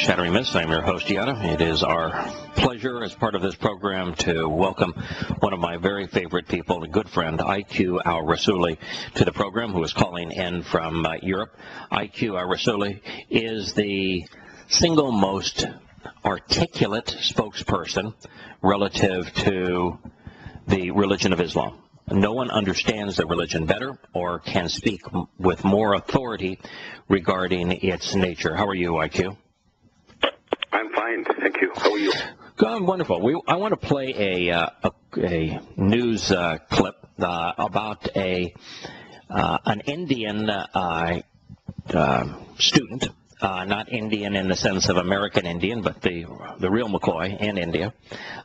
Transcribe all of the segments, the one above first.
Shattering Myths. I'm your host, Yahowah. It is our pleasure as part of this program to welcome one of my very favorite people, a good friend, al-Rassooli, to the program, who is calling in from Europe. al-Rassooli is the single most articulate spokesperson relative to the religion of Islam. No one understands the religion better or can speak with more authority regarding its nature. How are you, IQ? I'm fine, thank you. How are you? Good, wonderful. I want to play a news clip about an Indian student, not Indian in the sense of American Indian, but the real McCoy in India,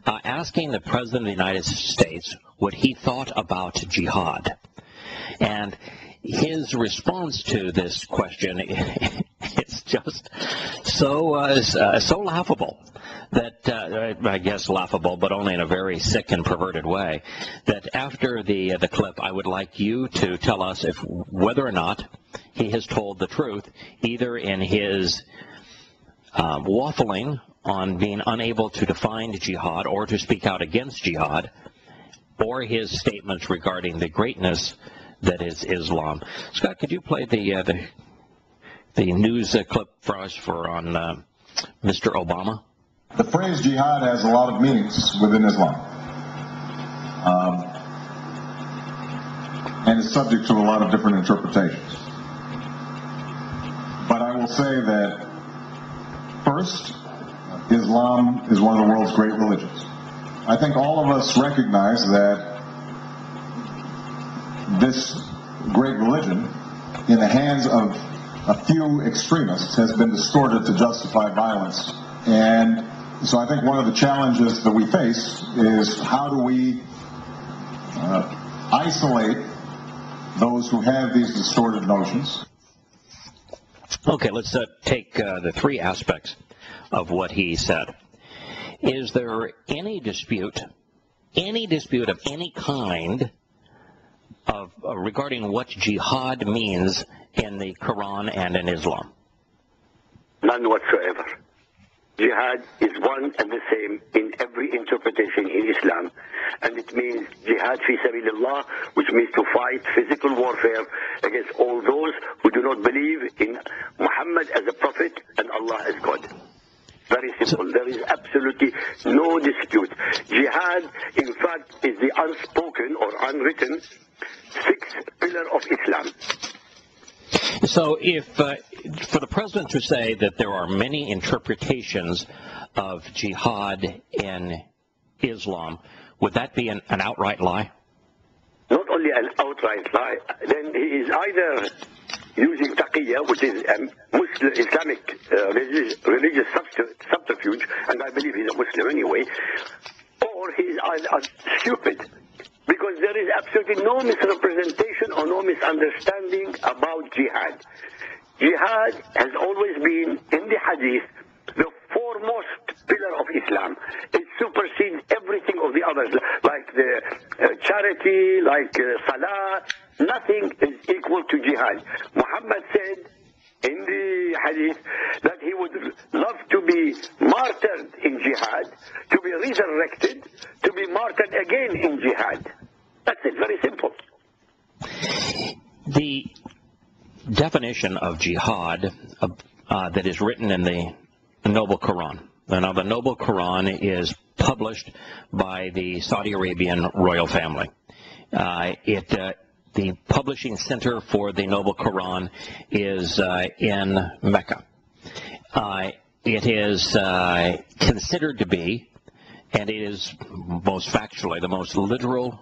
asking the President of the United States what he thought about jihad. And his response to this question is just so laughable that I guess laughable, but only in a very sick and perverted way. That after the clip, I would like you to tell us whether or not he has told the truth, either in his waffling on being unable to define jihad or to speak out against jihad, or his statements regarding the greatness that is Islam. Scott, could you play the news clip for us on Mr. Obama? The phrase jihad has a lot of meanings within Islam, and is subject to a lot of different interpretations. But I will say that, first, Islam is one of the world's great religions. I think all of us recognize that this great religion, in the hands of a few extremists, has been distorted to justify violence. And so I think one of the challenges that we face is how do we isolate those who have these distorted notions. Okay, let's take the three aspects of what he said. Is there any dispute of any kind regarding what jihad means in the Quran and in Islam? None whatsoever. Jihad is one and the same in every interpretation in Islam. And it means jihad fi sabilillah, which means to fight physical warfare against all those who do not believe in Muhammad as a prophet and Allah as God. Very simple. There is absolutely no dispute. Jihad, in fact, is the unspoken or unwritten sixth pillar of Islam. So if, for the president to say that there are many interpretations of jihad in Islam, would that be an outright lie? Not only an outright lie, then he is either using taqiyya, which is a Muslim Islamic religious subterfuge, and I believe he's a Muslim anyway, or he is stupid. Because there is absolutely no misrepresentation or no misunderstanding about jihad. Jihad has always been, in the hadith, the foremost pillar of Islam. It supersedes everything of the others, like the charity, like salah. Nothing is equal to jihad. Muhammad said in the hadith that he would love to be martyred in jihad, to be resurrected, to be martyred again in jihad. That's it, very simple. The definition of jihad that is written in the Noble Quran. Now, the Noble Quran is published by the Saudi Arabian royal family. The publishing center for the Noble Quran is in Mecca. It is considered to be, and it is most factually, the most literal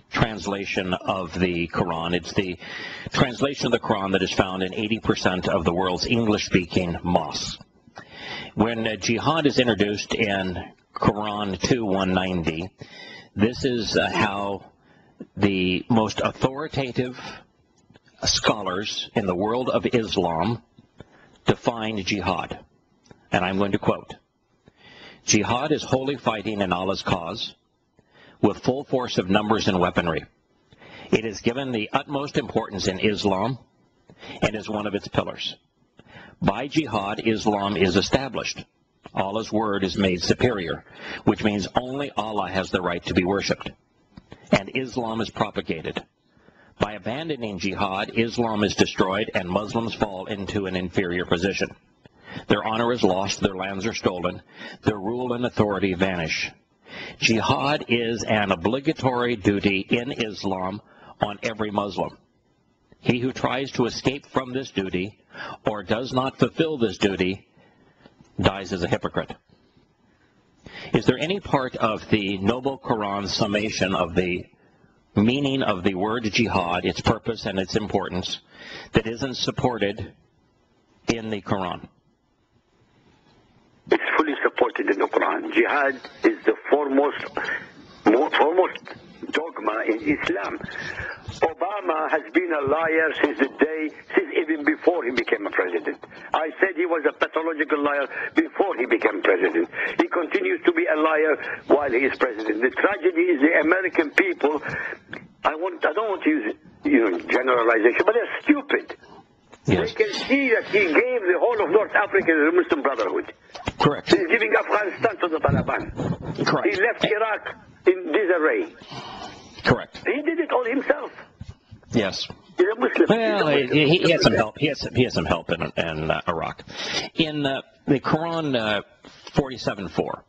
translation of the Quran. It's the translation of the Quran that is found in 80% of the world's English-speaking mosques. When jihad is introduced in Quran 2:190, this is how the most authoritative scholars in the world of Islam define jihad. And I'm going to quote, "Jihad is holy fighting in Allah's cause with full force of numbers and weaponry. It is given the utmost importance in Islam and is one of its pillars. By jihad, Islam is established. Allah's word is made superior, which means only Allah has the right to be worshipped. And Islam is propagated. By abandoning jihad, Islam is destroyed and Muslims fall into an inferior position. Their honor is lost, their lands are stolen, their rule and authority vanish. Jihad is an obligatory duty in Islam on every Muslim. He who tries to escape from this duty or does not fulfill this duty dies as a hypocrite. Is there any part of the Noble Quran summation of the meaning of the word jihad, its purpose and its importance, that isn't supported in the Quran? It's fully supported in the Quran. Jihad is the foremost dogma in Islam. Obama has been a liar since even before he became a president. I said he was a pathological liar before he became president. He continues to be a liar while he is president. The tragedy is the American people. I don't want to use generalization, but they're stupid. Yes. They can see that he gave the whole of North Africa to the Muslim Brotherhood. Correct. He's giving Afghanistan to the Taliban. Correct. He left Iraq in disarray. Correct. He did it all himself. Yes. He's a Muslim. Well, he had some help. He had some help in Iraq. In the Quran 47:4.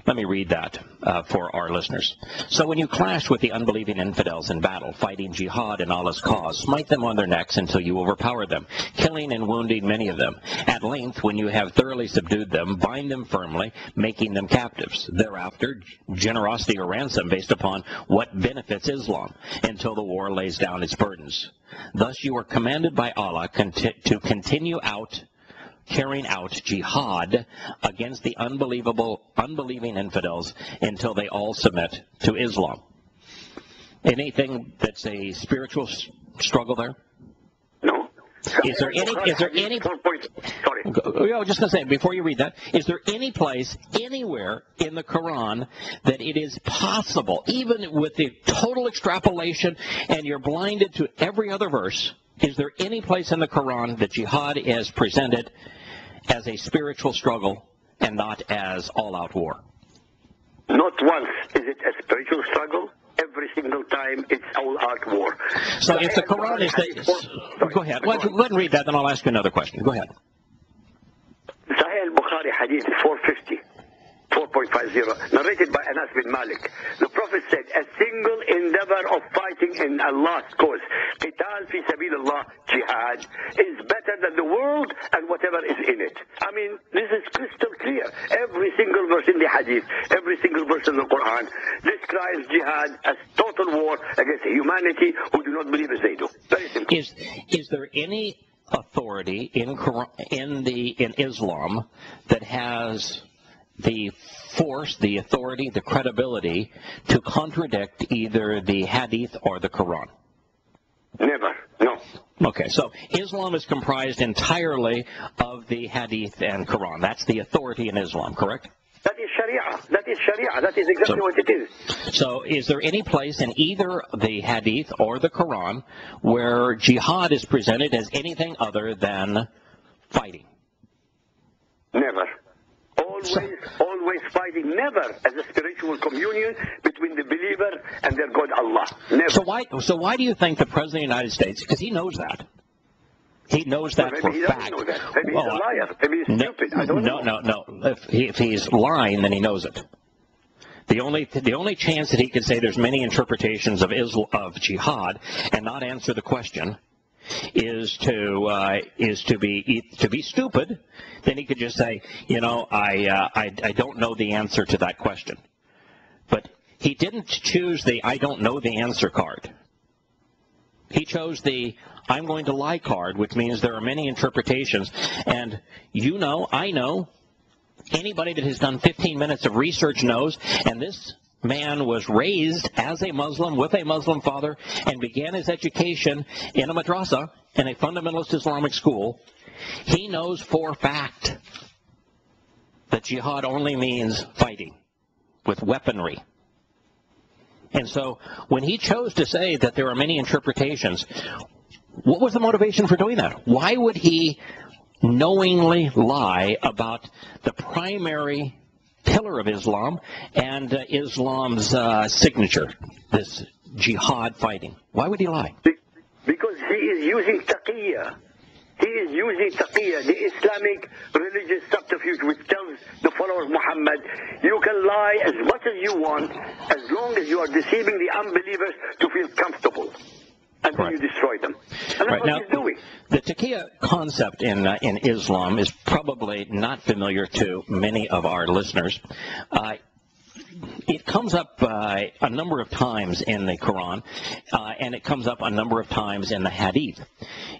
Let me read that for our listeners. So when you clash with the unbelieving infidels in battle, fighting jihad in Allah's cause, smite them on their necks until you overpower them, killing and wounding many of them. At length, when you have thoroughly subdued them, bind them firmly, making them captives. Thereafter, generosity or ransom based upon what benefits Islam, until the war lays down its burdens. Thus you are commanded by Allah to continue carrying out jihad against the unbelieving infidels until they all submit to Islam. Anything that's a spiritual struggle there? No. Is there any? Sorry. I was just going to say, before you read that, is there any place, anywhere in the Quran that it is possible, even with the total extrapolation and you're blinded to every other verse, is there any place in the Quran that jihad is presented as a spiritual struggle and not as all-out war? Not once is it a spiritual struggle. Every single time it's all-out war. So if the Quran is the... Go ahead. Go ahead and read that, then I'll ask you another question. Go ahead. Sahih al-Bukhari hadith 4.50, narrated by Anas bin Malik. The Prophet said, a single endeavor of fighting in Allah's cause, qital fi sabilillah, jihad, is better than the world and whatever is in it. I mean, this is crystal clear. Every single verse in the hadith, every single verse in the Quran describes jihad as total war against humanity who do not believe as they do. Very simple. Is there any authority in Islam that has the force, the authority, the credibility to contradict either the hadith or the Quran? Never. No. Okay, so Islam is comprised entirely of the hadith and Quran. That's the authority in Islam, correct? That is Sharia. That is Sharia. That is exactly what it is. So is there any place in either the hadith or the Quran where jihad is presented as anything other than fighting? Never. Always fighting, never as a spiritual communion between the believer and their God Allah. Never. So why do you think the President of the United States, because he knows that. He knows that for a fact. Know that. Maybe he's a liar. Maybe he's stupid. I don't know. No. If he's lying, then he knows it. The only chance that he could say there's many interpretations of jihad and not answer the question is to be stupid. Then he could just say, I don't know the answer to that question. But he didn't choose the I don't know the answer card. He chose the I'm going to lie card, which means there are many interpretations. And I know, anybody that has done 15 minutes of research knows, and this man was raised as a Muslim with a Muslim father and began his education in a madrasa, in a fundamentalist Islamic school. He knows for a fact that jihad only means fighting with weaponry. And so when he chose to say that there are many interpretations, what was the motivation for doing that? Why would he knowingly lie about the primary pillar of Islam and Islam's signature, this jihad fighting? Why would he lie? Because he is using taqiyya. He is using taqiyya, the Islamic religious subterfuge, which tells the followers of Muhammad, you can lie as much as you want, as long as you are deceiving the unbelievers to feel comfortable. And then you destroy them. And that's what he's doing. The taqiyya concept in Islam is probably not familiar to many of our listeners. It comes up a number of times in the Quran, and it comes up a number of times in the Hadith.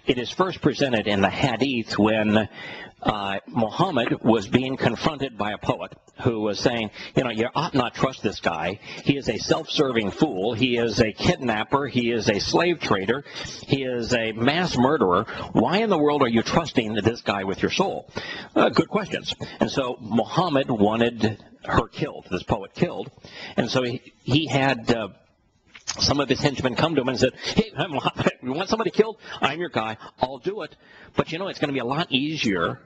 It is first presented in the Hadith when Muhammad was being confronted by a poet who was saying, you know, you ought not trust this guy. He is a self-serving fool. He is a kidnapper. He is a slave trader. He is a mass murderer. Why in the world are you trusting this guy with your soul? Good questions. And so Muhammad wanted her killed, this poet killed. And so he had some of his henchmen come to him and said, hey, Muhammad, you want somebody killed? I'm your guy. I'll do it. But you know, it's going to be a lot easier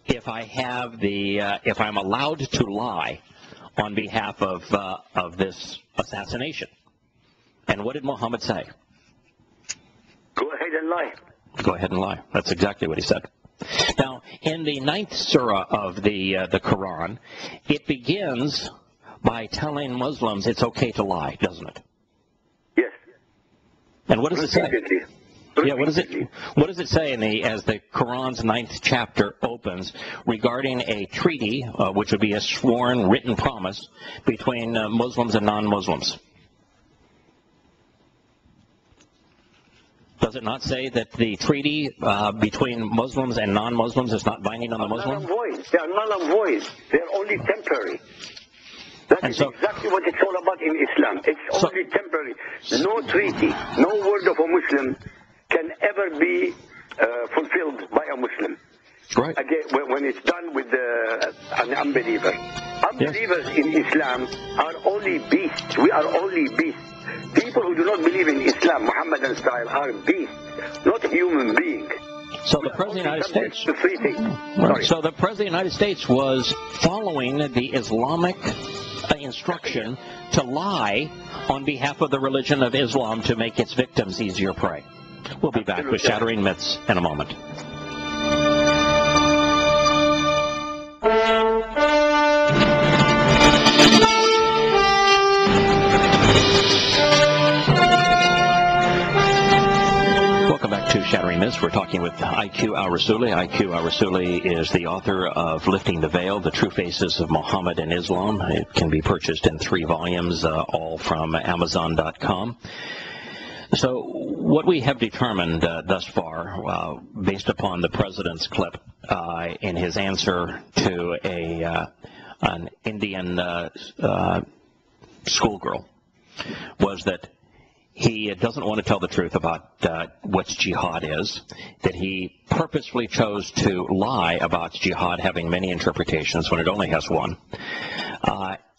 if I have if I'm allowed to lie on behalf of this assassination. And what did Muhammad say? Go ahead and lie. Go ahead and lie. That's exactly what he said. Now, in the 9th surah of the Quran, it begins by telling Muslims it's okay to lie, doesn't it? Yes. And what does it say? Yeah, what does it say as the Quran's 9th chapter opens regarding a treaty, which would be a sworn written promise between Muslims and non-Muslims? Does it not say that the treaty between Muslims and non-Muslims is not binding on the Muslims? They are null and void. They are only temporary. That is exactly what it's all about in Islam. It's only temporary. No treaty, no word of a Muslim can ever be fulfilled by a Muslim. Right. Again, when it's done with an unbeliever. Unbelievers in Islam are only beasts. We are only beasts. People who do not believe in Islam, Muhammadan style, are beasts, not human beings. So the President of the United States. Right. So the President of the United States was following the Islamic instruction to lie on behalf of the religion of Islam to make its victims easier prey. We'll be back with Shattering Myths in a moment. Welcome back to Shattering Myths. We're talking with IQ al-Rassooli. IQ al-Rassooli is the author of Lifting the Veil, The True Faces of Muhammad and Islam. It can be purchased in 3 volumes, all from Amazon.com. So what we have determined thus far, based upon the President's clip in his answer to an Indian schoolgirl, was that he doesn't want to tell the truth about what jihad is, that he purposefully chose to lie about jihad having many interpretations when it only has one,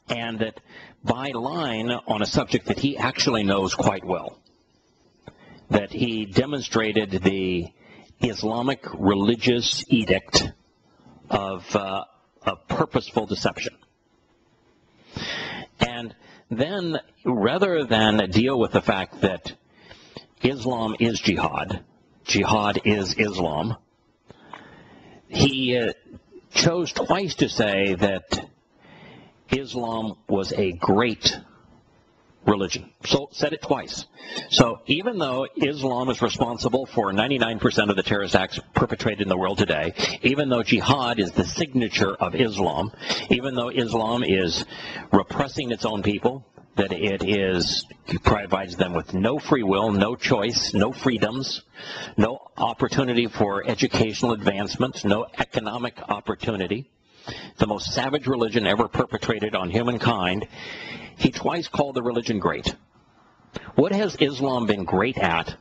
and that by lying on a subject that he actually knows quite well, that he demonstrated the Islamic religious edict of purposeful deception. And then, rather than deal with the fact that Islam is jihad, jihad is Islam, he chose twice to say that Islam was a great religion. So said it twice. So even though Islam is responsible for 99% of the terrorist acts perpetrated in the world today, even though jihad is the signature of Islam, even though Islam is repressing its own people, that it provides them with no free will, no choice, no freedoms, no opportunity for educational advancement, no economic opportunity, the most savage religion ever perpetrated on humankind, he twice called the religion great. What has Islam been great at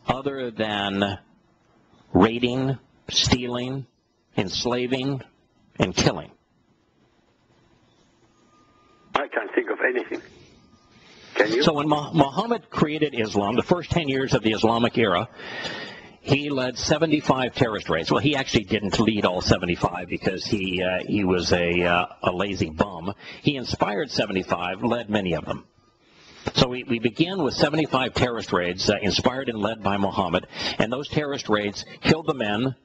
other than raiding, stealing, enslaving, and killing? I can't think of anything. Can you? So when Muhammad created Islam, the first 10 years of the Islamic era, he led 75 terrorist raids. Well, he actually didn't lead all 75 because he was a lazy bum. He inspired 75, led many of them. So we begin with 75 terrorist raids inspired and led by Muhammad, and those terrorist raids killed the men,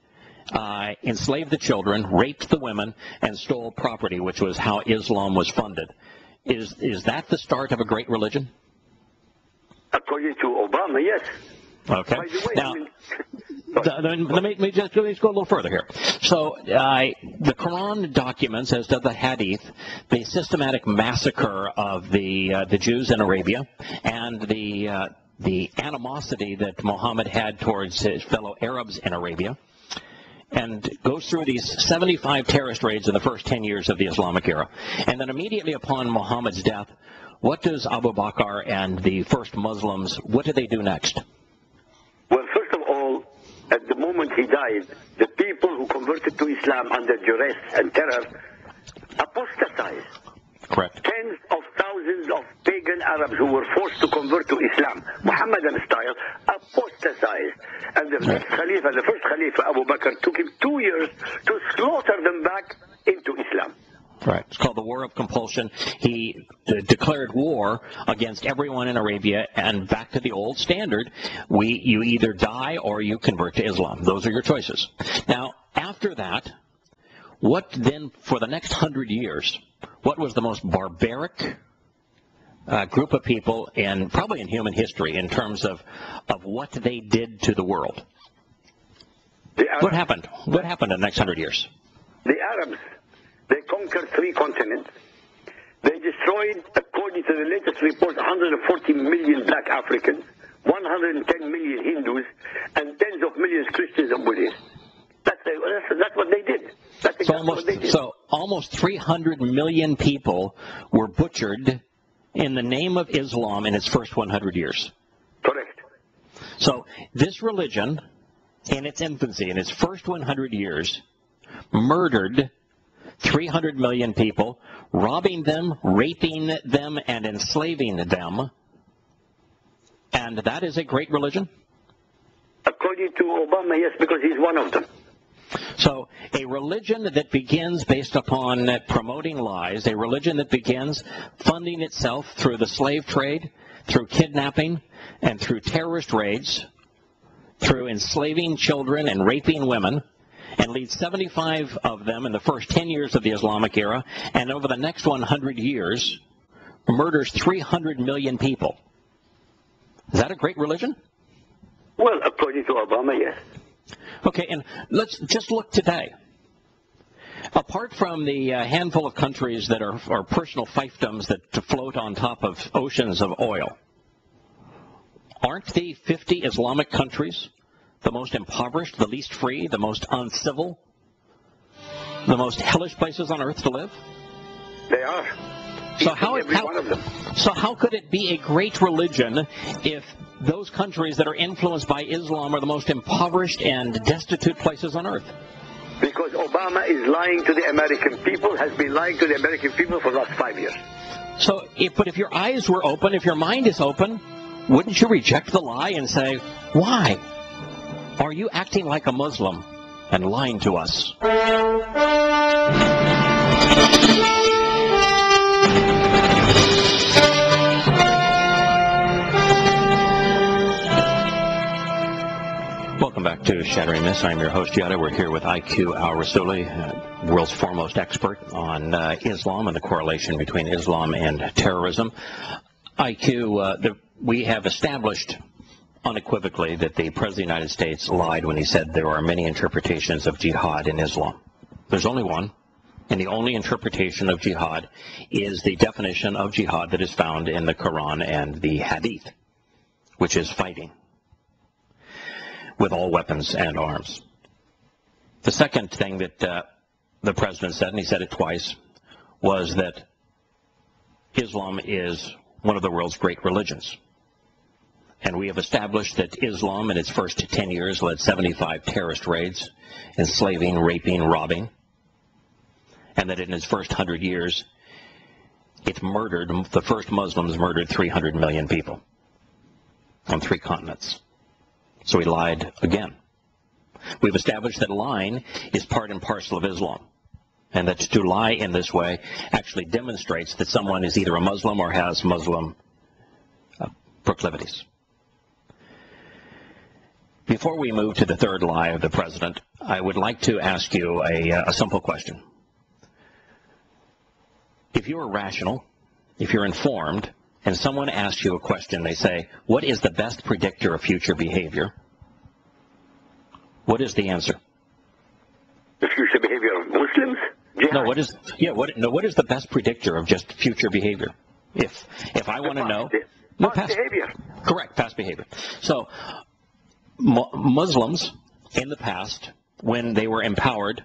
enslaved the children, raped the women, and stole property, which was how Islam was funded. Is that the start of a great religion? According to Obama, yes. Okay. By the way, now, let me just go a little further here. So the Quran documents, as does the Hadith, the systematic massacre of the Jews in Arabia and the animosity that Muhammad had towards his fellow Arabs in Arabia, and goes through these 75 terrorist raids in the first 10 years of the Islamic era. And then immediately upon Muhammad's death, what does Abu Bakr and the first Muslims, what do they do next? Well, first of all, at the moment he died, the people who converted to Islam under duress and terror apostatized. Correct. Tens of thousands of pagan Arabs who were forced to convert to Islam, Muhammadan style, apostatized. And the first Khalifa, Abu Bakr, took him 2 years to slaughter them back into Islam. Right. It's called the War of Compulsion. He declared war against everyone in Arabia, and back to the old standard, you either die or you convert to Islam. Those are your choices. Now, after that, what then, for the next 100 years, what was the most barbaric group of people probably in human history in terms of what they did to the world? What happened? What happened in the next 100 years? The Arabs, they conquered 3 continents. They destroyed, according to the latest report, 140 million black Africans, 110 million Hindus, and tens of millions Christians and Buddhists. That's what they did. That's exactly what they did. So almost 300 million people were butchered in the name of Islam in its first 100 years. Correct. So this religion, in its infancy, in its first 100 years, murdered 300 million people, robbing them, raping them, and enslaving them. And that is a great religion? According to Obama, yes, because he's one of them. So a religion that begins based upon promoting lies, a religion that begins funding itself through the slave trade, through kidnapping, and through terrorist raids, through enslaving children and raping women, and leads 75 of them in the first 10 years of the Islamic era, and over the next 100 years, murders 300 million people. Is that a great religion? Well, according to Obama, yes. Okay, and let's just look today. Apart from the handful of countries that are personal fiefdoms that float on top of oceans of oil, aren't the 50 Islamic countries the most impoverished, the least free, the most uncivil, the most hellish places on earth to live? They are. So how could it be a great religion if those countries that are influenced by Islam are the most impoverished and destitute places on earth? Because Obama is lying to the American people, has been lying to the American people for the last 5 years. So, if your eyes were open, if your mind is open, wouldn't you reject the lie and say, why are you acting like a Muslim and lying to us? Welcome back to Shattering Myths. I'm your host, Yahowah. We're here with al-Rassooli, world's foremost expert on Islam and the correlation between Islam and terrorism. We have established unequivocally that the President of the United States lied when he said there are many interpretations of jihad in Islam. There's only one, and the only interpretation of jihad is the definition of jihad that is found in the Quran and the Hadith, which is fighting with all weapons and arms. The second thing that the President said, and he said it twice, was that Islam is one of the world's great religions. And we have established that Islam in its first 10 years led 75 terrorist raids, enslaving, raping, robbing, and that in its first 100 years, the first Muslims murdered 300 million people on 3 continents. So he lied again. we've established that lying is part and parcel of Islam, and that to lie in this way actually demonstrates that someone is either a Muslim or has Muslim proclivities. Before we move to the third lie of the president, I would like to ask you a simple question. If you're rational, if you're informed, and someone asks you a question, they say, what is the best predictor of future behavior? What is the answer? The future behavior of Muslims? Jihad. What is the best predictor of just future behavior? If I want to know... Past behavior. Correct, past behavior. So, Muslims in the past, when they were empowered,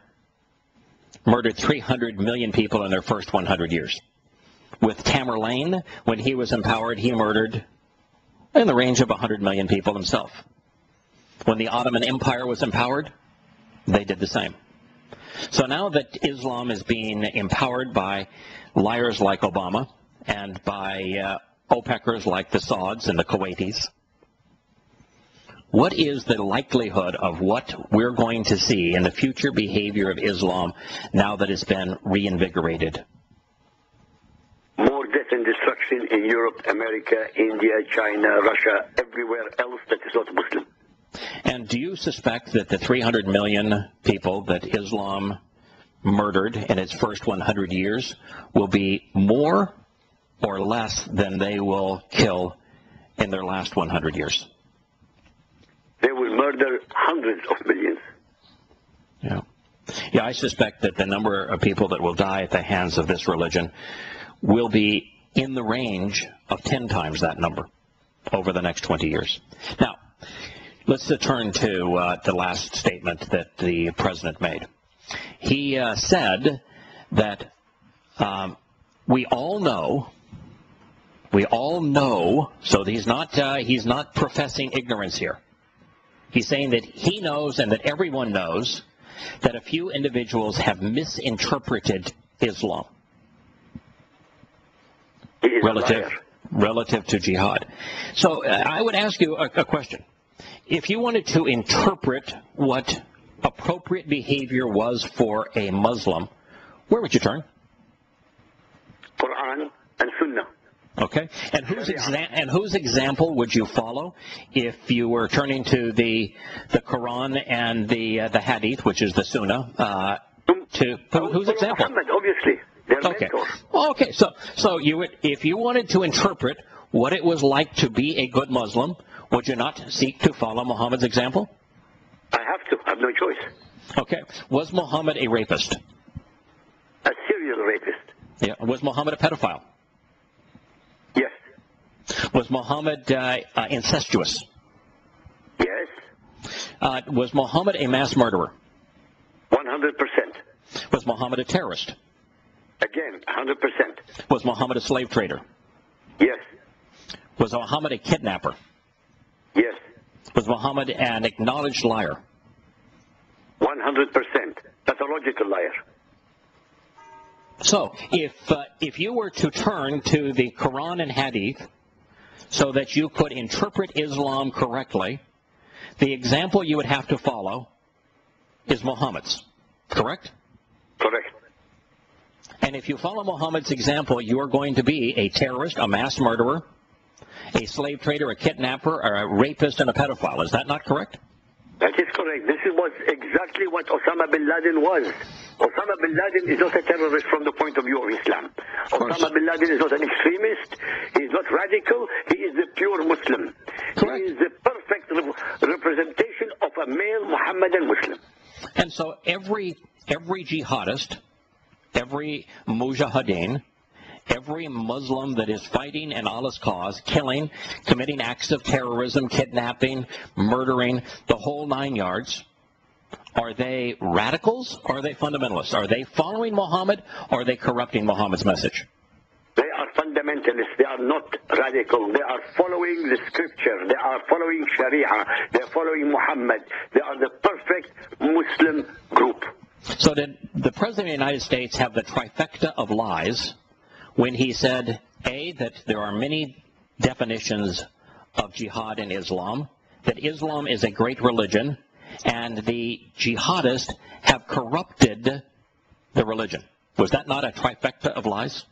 murdered 300 million people in their first 100 years. With Tamerlane, when he was empowered, he murdered in the range of 100 million people himself. When the Ottoman Empire was empowered, they did the same. So now that Islam is being empowered by liars like Obama and by OPECers like the Sauds and the Kuwaitis, what is the likelihood of what we're going to see in the future behavior of Islam now that it's been reinvigorated? More death and destruction in Europe, America, India, China, Russia, everywhere else that is not Muslim. And do you suspect that the 300 million people that Islam murdered in its first 100 years will be more or less than they will kill in their last 100 years? They will murder hundreds of millions. Yeah, I suspect that the number of people that will die at the hands of this religion will be in the range of 10 times that number over the next 20 years. Now, let's turn to the last statement that the president made. He said that we all know, so he's not professing ignorance here. He's saying that he knows and that everyone knows that a few individuals have misinterpreted Islam relative to jihad. So I would ask you a question. If you wanted to interpret what appropriate behavior was for a Muslim, where would you turn? Quran and Sunnah. Okay. And whose example would you follow if you were turning to the Quran and the Hadith, which is the Sunnah? Whose example? Muhammad, obviously. Okay. Okay. So you would, if you wanted to interpret what it was like to be a good Muslim, would you not seek to follow Muhammad's example? I have to. I have no choice. Okay. Was Muhammad a rapist? A serial rapist. Yeah. Was Muhammad a pedophile? Yes. Was Muhammad incestuous? Yes. Was Muhammad a mass murderer? 100%. Was Muhammad a terrorist? Again, 100%. Was Muhammad a slave trader? Yes. Was Muhammad a kidnapper? Yes. Was Muhammad an acknowledged liar? 100%. Pathological liar. So, if you were to turn to the Quran and Hadith so that you could interpret Islam correctly, the example you would have to follow is Muhammad's, correct? Correct. And if you follow Muhammad's example, you are going to be a terrorist, a mass murderer, a slave trader, a kidnapper, or a rapist, and a pedophile. Is that not correct? That is correct. This was exactly what Osama bin Laden was. Osama bin Laden is not a terrorist from the point of view of Islam. Osama bin Laden is not an extremist. He is not radical. He is the pure Muslim. Correct. He is the perfect representation of a male Muhammadan Muslim. And so every jihadist, every mujahideen, every Muslim that is fighting in Allah's cause, killing, committing acts of terrorism, kidnapping, murdering, the whole 9 yards, are they radicals or are they fundamentalists? Are they following Muhammad or are they corrupting Muhammad's message? They are fundamentalists. They are not radical. They are following the scripture. They are following Sharia. They are following Muhammad. They are the perfect Muslim group. So did the President of the United States have the trifecta of lies when he said, A, that there are many definitions of jihad in Islam, that Islam is a great religion, and the jihadists have corrupted the religion. Was that not a trifecta of lies?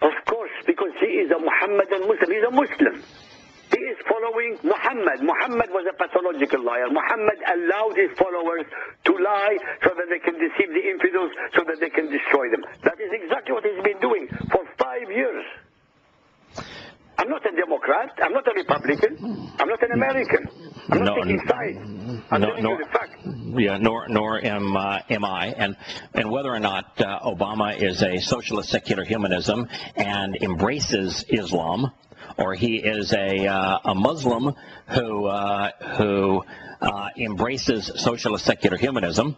Of course, because he is a Muhammadan Muslim. He's a Muslim. He is following Muhammad. Muhammad was a pathological liar. Muhammad allowed his followers to lie so that they can deceive the infidels, so that they can destroy them. That is exactly what he's been doing for 5 years. I'm not a Democrat. I'm not a Republican. I'm not an American. I'm not taking sides. I'm telling you the fact. Yeah, nor am I. And whether or not Obama is a socialist secular humanism and embraces Islam, or he is a Muslim who embraces socialist secular humanism,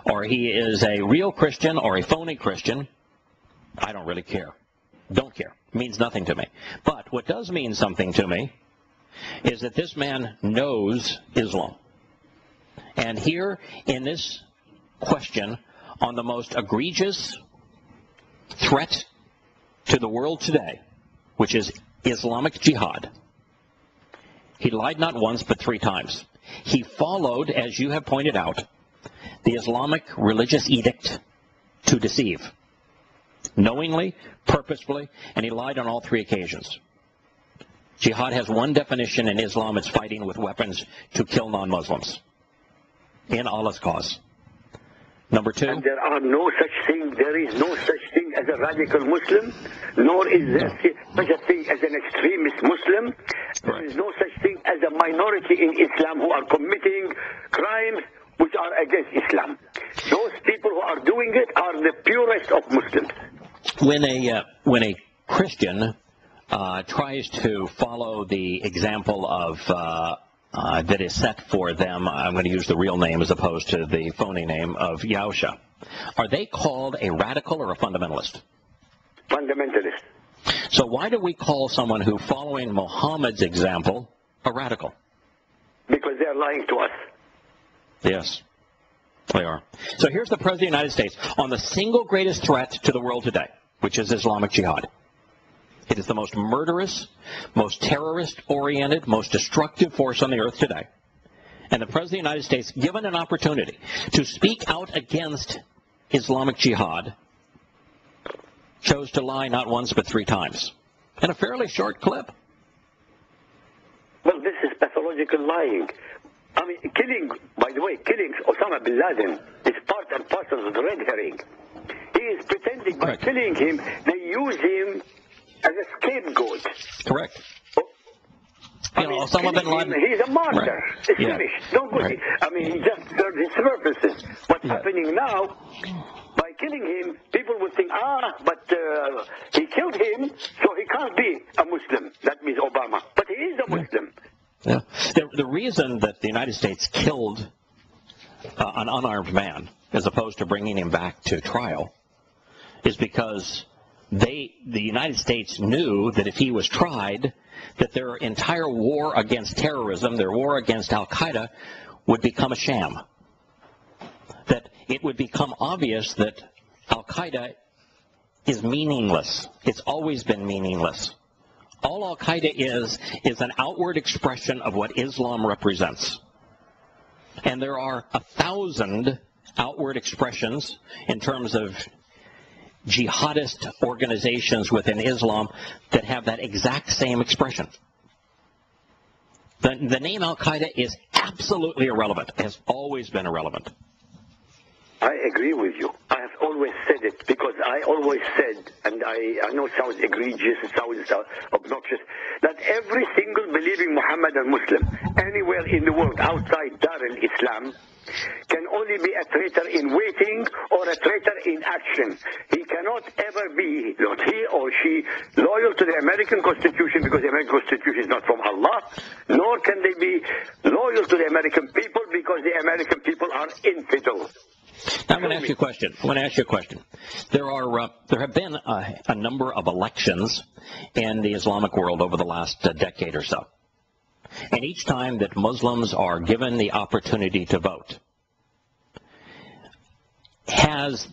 or he is a real Christian or a phony Christian, I don't really care. Don't care. It means nothing to me. But what does mean something to me is that this man knows Islam. And here in this question on the most egregious threat to the world today, which is Islamic jihad, he lied not once but 3 times. He followed, as you have pointed out, the Islamic religious edict to deceive. Knowingly, purposefully, and he lied on all 3 occasions. Jihad has one definition in Islam: it's fighting with weapons to kill non-Muslims in Allah's cause. Number 2. And there is no such thing as a radical Muslim, nor is there such a thing as an extremist Muslim. There is no such thing as a minority in Islam who are committing crimes which are against Islam. Those people who are doing it are the purest of Muslims. When a Christian tries to follow the example of that is set for them, I'm going to use the real name as opposed to the phony name of Yahowah, are they called a radical or a fundamentalist? Fundamentalist. So why do we call someone who, following Muhammad's example, a radical? Because they are lying to us. Yes, they are. So here's the President of the United States on the single greatest threat to the world today, which is Islamic jihad. It is the most murderous, most terrorist-oriented, most destructive force on the earth today. And the President of the United States, given an opportunity to speak out against Islamic jihad, chose to lie not once but 3 times in a fairly short clip. Well, this is pathological lying. I mean, by the way, killing Osama bin Laden is part and parcel of the red herring. He is pretending by killing him, they use him as a scapegoat. Correct. Osama bin Laden, he's a martyr. Right. It's finished. Don't go see. I mean, he just served his purposes. What's happening now, by killing him, people will think, but he killed him, so he can't be a Muslim. That means Obama. But he is a Muslim. Yeah. The reason that the United States killed an unarmed man, as opposed to bringing him back to trial, is because the United States knew that if he was tried, that their entire war against terrorism, their war against al-Qaeda, would become a sham. That it would become obvious that al-Qaeda is meaningless. It's always been meaningless. All al-Qaeda is an outward expression of what Islam represents. And there are 1,000 outward expressions in terms of jihadist organizations within Islam that have that exact same expression. The name al-Qaeda is absolutely irrelevant. It has always been irrelevant. I agree with you. I have always said it, because I always said, and I know it sounds egregious, it sounds obnoxious, that every single believing Muhammadan Muslim anywhere in the world outside Dar al-Islam can only be a traitor in waiting or a traitor in action. He cannot ever be, not he or she, loyal to the American Constitution, because the American Constitution is not from Allah, nor can they be loyal to the American people because the American people are infidel. Now, I'm going to ask you a question. There have been a number of elections in the Islamic world over the last decade or so. And each time that Muslims are given the opportunity to vote, has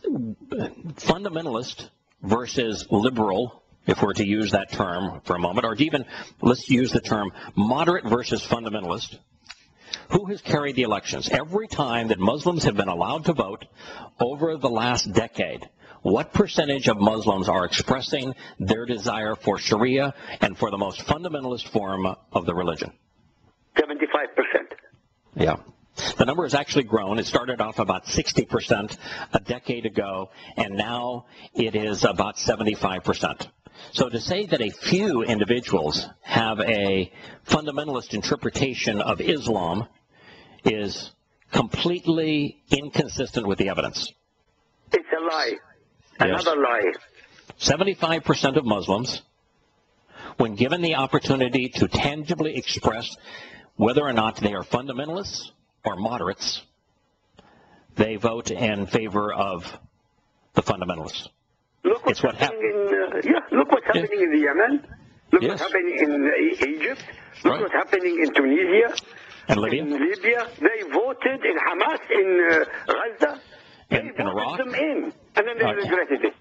fundamentalist versus liberal, if we're to use that term for a moment, or even let's use the term moderate versus fundamentalist, Who has carried the elections? Every time that Muslims have been allowed to vote over the last decade, what percentage of Muslims are expressing their desire for Sharia and for the most fundamentalist form of the religion? 75%. Yeah. The number has actually grown. It started off about 60% a decade ago, and now it is about 75%. So to say that a few individuals have a fundamentalist interpretation of Islam is completely inconsistent with the evidence. It's a lie. Another lie. 75% of Muslims, when given the opportunity to tangibly express whether or not they are fundamentalists or moderates, they vote in favor of the fundamentalists. Look what's happening look what's happening in Yemen. Look what's happening in Egypt. Look what's happening in Tunisia. And Libya. In Libya, they voted in Hamas in Gaza. They voted Iraq. them in, and then they regretted it.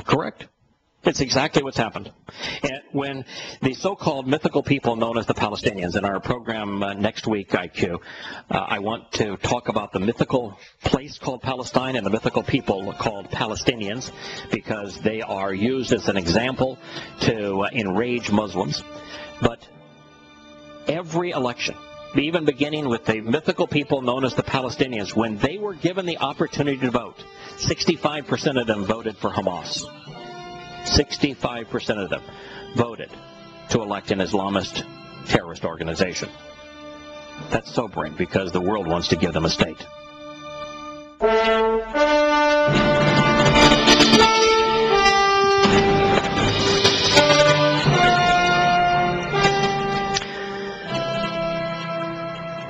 Correct. It's exactly what's happened. And when the so-called mythical people known as the Palestinians, in our program next week, IQ, I want to talk about the mythical place called Palestine and the mythical people called Palestinians, because they are used as an example to enrage Muslims. But every election, even beginning with the mythical people known as the Palestinians, when they were given the opportunity to vote, 65% of them voted for Hamas. 65% of them voted to elect an Islamist terrorist organization. That's sobering, because the world wants to give them a state.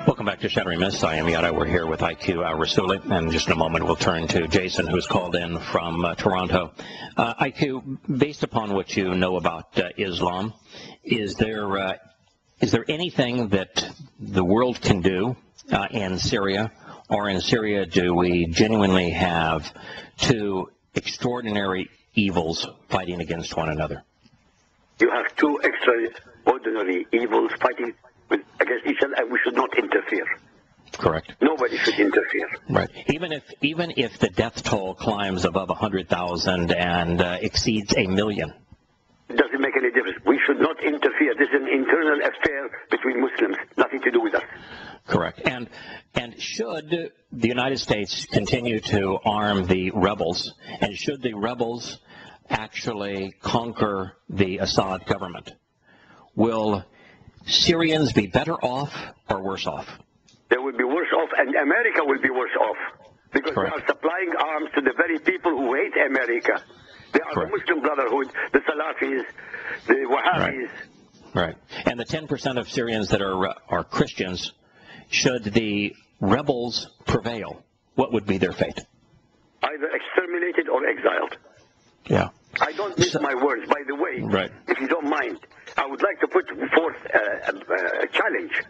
Welcome back to Shattering Myths. I am Yahowah. We're here with IQ al-Rassooli, and just in a moment we'll turn to Jason, who's called in from Toronto. IQ, based upon what you know about Islam, is there anything that the world can do in Syria, or in Syria do we genuinely have two extraordinary evils fighting against one another? You have two extraordinary evils fighting against each other, and we should not interfere. Correct. Nobody should interfere. Right. Even if the death toll climbs above 100,000 and exceeds 1 million. It doesn't make any difference. We should not interfere. This is an internal affair between Muslims, nothing to do with us. Correct. And should the United States continue to arm the rebels, and should the rebels actually conquer the Assad government, will Syrians be better off or worse off? They will be worse off, and America will be worse off, because Correct. they are supplying arms to the very people who hate America. They are Correct. the Muslim Brotherhood, the Salafis, the Wahhabis. Right. And the 10% of Syrians that are Christians, should the rebels prevail, what would be their fate? Either exterminated or exiled. Yeah. I don't miss my words. By the way, if you don't mind, I would like to put forth a challenge.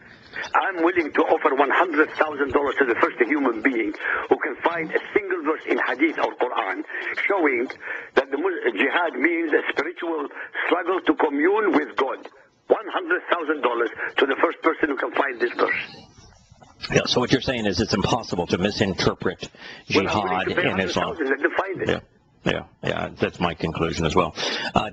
I'm willing to offer $100,000 to the first human being who can find a single verse in Hadith or Quran showing that the jihad means a spiritual struggle to commune with God. $100,000 to the first person who can find this verse. Yeah, so what you're saying is it's impossible to misinterpret jihad in Islam. Let them find it. Yeah, that's my conclusion as well.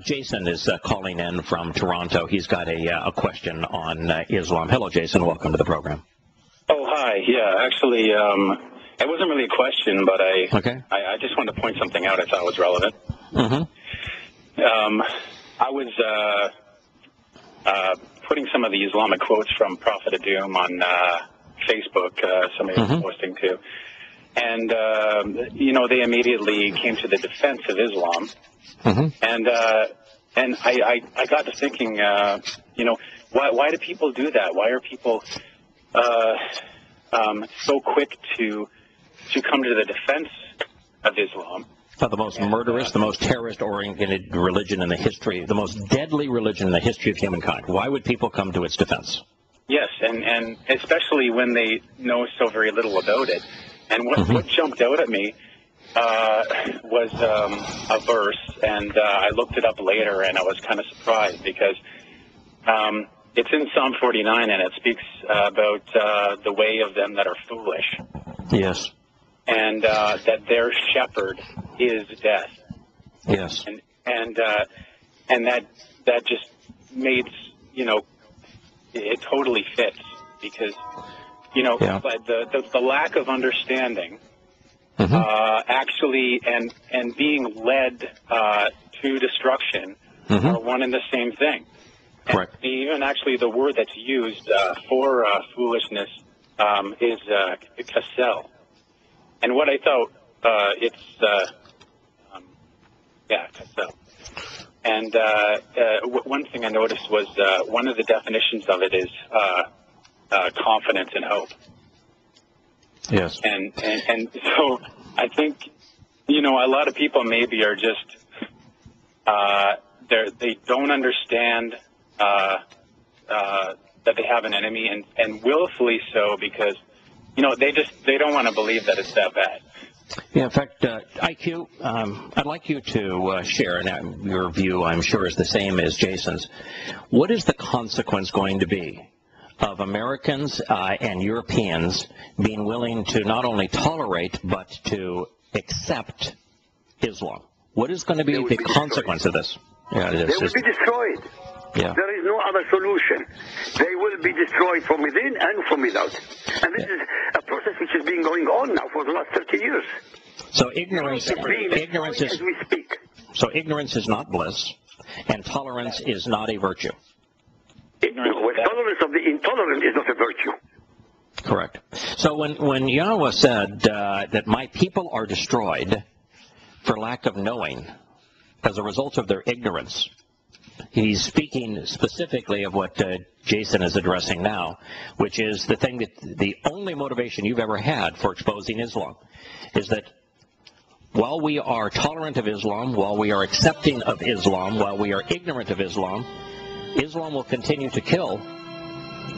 Jason is calling in from Toronto. He's got a question on Islam. Hello, Jason. Welcome to the program. Oh, hi. Yeah, actually, it wasn't really a question, but I just wanted to point something out I thought was relevant. Mm-hmm. I was putting some of the Islamic quotes from Prophet of Doom on Facebook, somebody was posting to. And, they immediately came to the defense of Islam. And I got to thinking, why do people do that? Why are people so quick to come to the defense of Islam? The most murderous, the most terrorist-oriented religion in the history, the most deadly religion in the history of humankind. Why would people come to its defense? Yes, and especially when they know so very little about it. And what jumped out at me was a verse, and I looked it up later, and I was kind of surprised because it's in Psalm 49, and it speaks about the way of them that are foolish. Yes. And that their shepherd is death. Yes. And that just made, it totally fits, because, the lack of understanding, actually, and being led to destruction are one and the same thing. Correct. And even actually the word that's used for foolishness is kassel. And what I thought, kassel. And one thing I noticed was one of the definitions of it is confidence and hope. Yes. And so I think, a lot of people maybe are just, they don't understand that they have an enemy, and willfully so, because, they don't want to believe that it's that bad. Yeah, in fact, IQ, I'd like you to share, and your view, I'm sure, is the same as Jason's. What is the consequence going to be of Americans and Europeans being willing to not only tolerate, but to accept Islam? What is going to be the consequence of this? Yeah, they will be destroyed. Yeah. There is no other solution. They will be destroyed from within and from without. And this is a process which has been going on now for the last 30 years. So ignorance is, as we speak. So ignorance is not bliss, and tolerance is not a virtue. Tolerance of the intolerant is not a virtue. Correct. So when Yahowah said that my people are destroyed for lack of knowing as a result of their ignorance, he's speaking specifically of what Jason is addressing now, which is the thing that the only motivation you've ever had for exposing Islam is that while we are tolerant of Islam, while we are accepting of Islam, while we are ignorant of Islam, Islam will continue to kill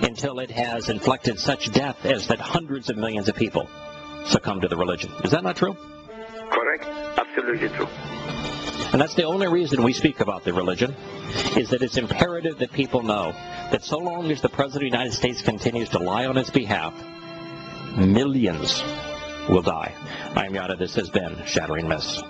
until it has inflicted such death as that hundreds of millions of people succumb to the religion. Is that not true? Correct. Absolutely true. And that's the only reason we speak about the religion, is that it's imperative that people know that so long as the President of the United States continues to lie on its behalf, millions will die. I'm Yahowah. This has been Shattering Myths.